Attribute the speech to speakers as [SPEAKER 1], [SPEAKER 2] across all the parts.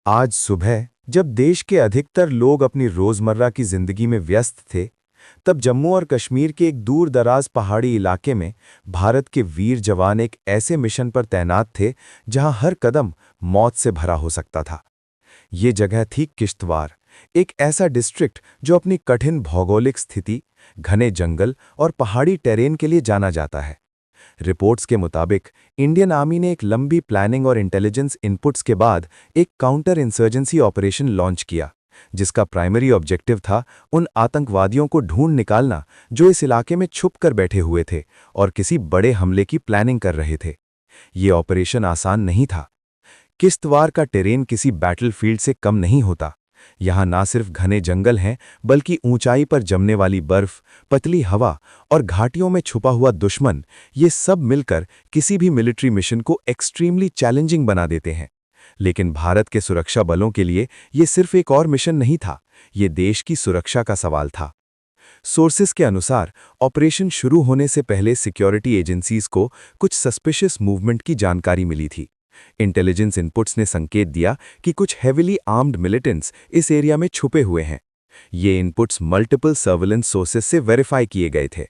[SPEAKER 1] आज सुबह जब देश के अधिकतर लोग अपनी रोजमर्रा की जिंदगी में व्यस्त थे, तब जम्मू और कश्मीर के एक दूर दराज पहाड़ी इलाके में भारत के वीर जवान एक ऐसे मिशन पर तैनात थे जहां हर कदम मौत से भरा हो सकता था। ये जगह थी किश्तवाड़, एक ऐसा डिस्ट्रिक्ट जो अपनी कठिन भौगोलिक स्थिति, घने जंगल और पहाड़ी टेरेन के लिए जाना जाता है। रिपोर्ट्स के मुताबिक इंडियन आर्मी ने एक लंबी प्लानिंग और इंटेलिजेंस इनपुट्स के बाद एक काउंटर इंसर्जेंसी ऑपरेशन लॉन्च किया, जिसका प्राइमरी ऑब्जेक्टिव था उन आतंकवादियों को ढूंढ निकालना जो इस इलाके में छुप कर बैठे हुए थे और किसी बड़े हमले की प्लानिंग कर रहे थे। ये ऑपरेशन आसान नहीं था। किश्तवाड़ का टेरेन किसी बैटलफील्ड से कम नहीं होता। यहाँ ना सिर्फ घने जंगल हैं, बल्कि ऊंचाई पर जमने वाली बर्फ, पतली हवा और घाटियों में छुपा हुआ दुश्मन, ये सब मिलकर किसी भी मिलिट्री मिशन को एक्सट्रीमली चैलेंजिंग बना देते हैं। लेकिन भारत के सुरक्षा बलों के लिए ये सिर्फ एक और मिशन नहीं था, ये देश की सुरक्षा का सवाल था। सोर्सेस के अनुसार ऑपरेशन शुरू होने से पहले सिक्योरिटी एजेंसीज को कुछ सस्पिशियस मूवमेंट की जानकारी मिली थी। इंटेलिजेंस इनपुट्स ने संकेत दिया कि कुछ हेविली आर्म्ड मिलिटेंट्स इस एरिया में छुपे हुए हैं। ये इनपुट्स मल्टीपल सर्विलेंस सोर्सेस से वेरीफाई किए गए थे।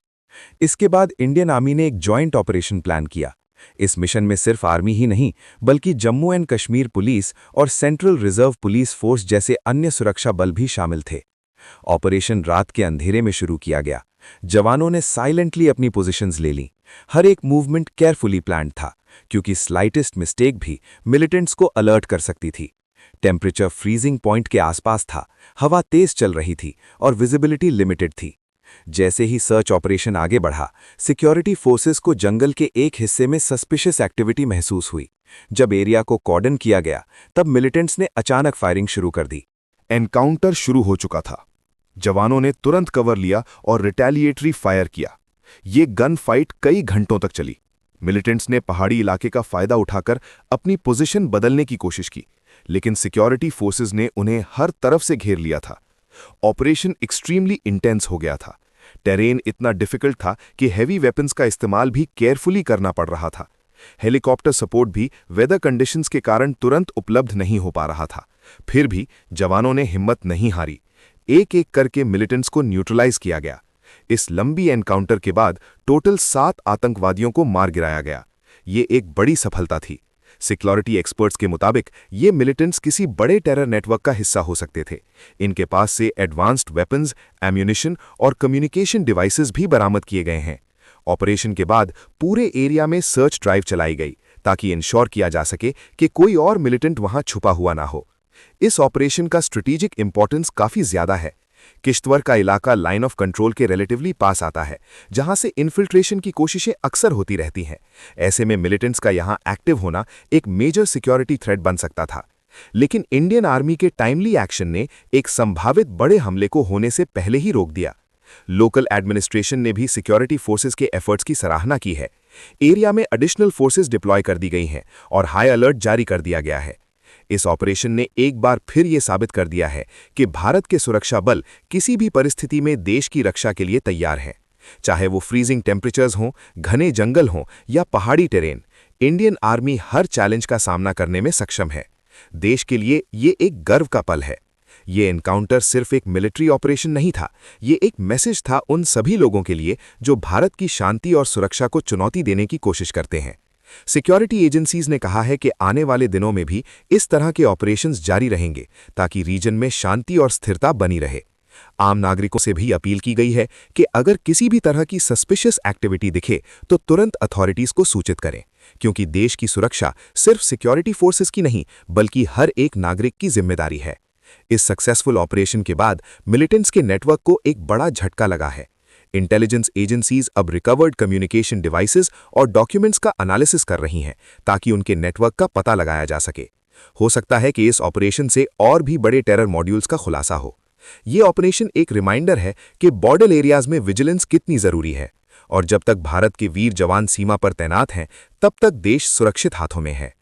[SPEAKER 1] इसके बाद इंडियन आर्मी ने एक जॉइंट ऑपरेशन प्लान किया। इस मिशन में सिर्फ आर्मी ही नहीं, बल्कि जम्मू एंड कश्मीर पुलिस और सेंट्रल रिजर्व पुलिस फोर्स जैसे अन्य सुरक्षा बल भी शामिल थे। ऑपरेशन रात के अंधेरे में शुरू किया गया। जवानों ने साइलेंटली अपनी पोजीशंस ले ली। हर एक मूवमेंट केयरफुली प्लान्ड था, क्योंकि स्लाइटेस्ट मिस्टेक भी मिलिटेंट्स को अलर्ट कर सकती थी। टेम्परेचर फ्रीजिंग पॉइंट के आसपास था, हवा तेज चल रही थी और विजिबिलिटी लिमिटेड थी। जैसे ही सर्च ऑपरेशन आगे बढ़ा, सिक्योरिटी फोर्सेस को जंगल के एक हिस्से में सस्पिशियस एक्टिविटी महसूस हुई। जब एरिया को कॉर्डन किया गया, तब मिलिटेंट्स ने अचानक फायरिंग शुरू कर दी।
[SPEAKER 2] एनकाउंटर शुरू हो चुका था। जवानों ने तुरंत कवर लिया और रिटेलिएटरी फायर किया। ये गन फाइट कई घंटों तक चली। मिलिटेंट्स ने पहाड़ी इलाके का फायदा उठाकर अपनी पोजीशन बदलने की कोशिश की, लेकिन सिक्योरिटी फोर्सेस ने उन्हें हर तरफ से घेर लिया था। ऑपरेशन एक्सट्रीमली इंटेंस हो गया था। टेरेन इतना डिफिकल्ट था कि हेवी वेपन्स का इस्तेमाल भी केयरफुली करना पड़ रहा था। हेलीकॉप्टर सपोर्ट भी वेदर कंडीशंस के कारण तुरंत उपलब्ध नहीं हो पा रहा था। फिर भी जवानों ने हिम्मत नहीं हारी। एक एक करके मिलिटेंट्स को न्यूट्रलाइज किया गया। इस लंबी एनकाउंटर के बाद टोटल 7 आतंकवादियों को मार गिराया गया। ये एक बड़ी सफलता थी। सिक्योरिटी एक्सपर्ट्स के मुताबिक ये मिलिटेंट्स किसी बड़े टेरर नेटवर्क का हिस्सा हो सकते थे। इनके पास से एडवांस्ड वेपन्स, एम्यूनिशन और कम्युनिकेशन डिवाइसेस भी बरामद किए गए हैं। ऑपरेशन के बाद पूरे एरिया में सर्च ड्राइव चलाई गई, ताकि इंश्योर किया जा सके कि कोई और मिलिटेंट वहां छुपा हुआ ना हो। इस ऑपरेशन का स्ट्रेटेजिक इंपॉर्टेंस काफी ज्यादा है। किश्तवाड़ का इलाका लाइन ऑफ कंट्रोल के रिलेटिवली पास आता है, जहां से इन्फिल्ट्रेशन की कोशिशें अक्सर होती रहती हैं। ऐसे में मिलिटेंट्स का यहां एक्टिव होना एक मेजर सिक्योरिटी थ्रेट बन सकता था। लेकिन इंडियन आर्मी के टाइमली एक्शन ने एक संभावित बड़े हमले को होने से पहले ही रोक दिया। लोकल एडमिनिस्ट्रेशन ने भी सिक्योरिटी फोर्सेस के एफर्ट्स की सराहना की है। एरिया में एडिशनल फोर्सेस डिप्लॉय कर दी गई हैं और हाई अलर्ट जारी कर दिया गया है। इस ऑपरेशन ने एक बार फिर ये साबित कर दिया है कि भारत के सुरक्षा बल किसी भी परिस्थिति में देश की रक्षा के लिए तैयार हैं। चाहे वो फ्रीजिंग टेम्परेचर्स हों, घने जंगल हों या पहाड़ी टेरेन, इंडियन आर्मी हर चैलेंज का सामना करने में सक्षम है। देश के लिए ये एक गर्व का पल है। ये एनकाउंटर सिर्फ एक मिलिट्री ऑपरेशन नहीं था, ये एक मैसेज था उन सभी लोगों के लिए जो भारत की शांति और सुरक्षा को चुनौती देने की कोशिश करते हैं। सिक्योरिटी एजेंसीज ने कहा है कि आने वाले दिनों में भी इस तरह के ऑपरेशंस जारी रहेंगे, ताकि रीजन में शांति और स्थिरता बनी रहे। आम नागरिकों से भी अपील की गई है कि अगर किसी भी तरह की सस्पिशियस एक्टिविटी दिखे तो तुरंत अथॉरिटीज को सूचित करें, क्योंकि देश की सुरक्षा सिर्फ सिक्योरिटी फोर्सेस की नहीं, बल्कि हर एक नागरिक की जिम्मेदारी है। इस सक्सेसफुल ऑपरेशन के बाद मिलिटेंट्स के नेटवर्क को एक बड़ा झटका लगा है। इंटेलिजेंस एजेंसीज अब रिकवर्ड कम्युनिकेशन डिवाइसेस और डॉक्यूमेंट्स का एनालिसिस कर रही हैं, ताकि उनके नेटवर्क का पता लगाया जा सके। हो सकता है कि इस ऑपरेशन से और भी बड़े टेरर मॉड्यूल्स का खुलासा हो। ये ऑपरेशन एक रिमाइंडर है कि बॉर्डर एरियाज में विजिलेंस कितनी जरूरी है, और जब तक भारत के वीर जवान सीमा पर तैनात हैं, तब तक देश सुरक्षित हाथों में है।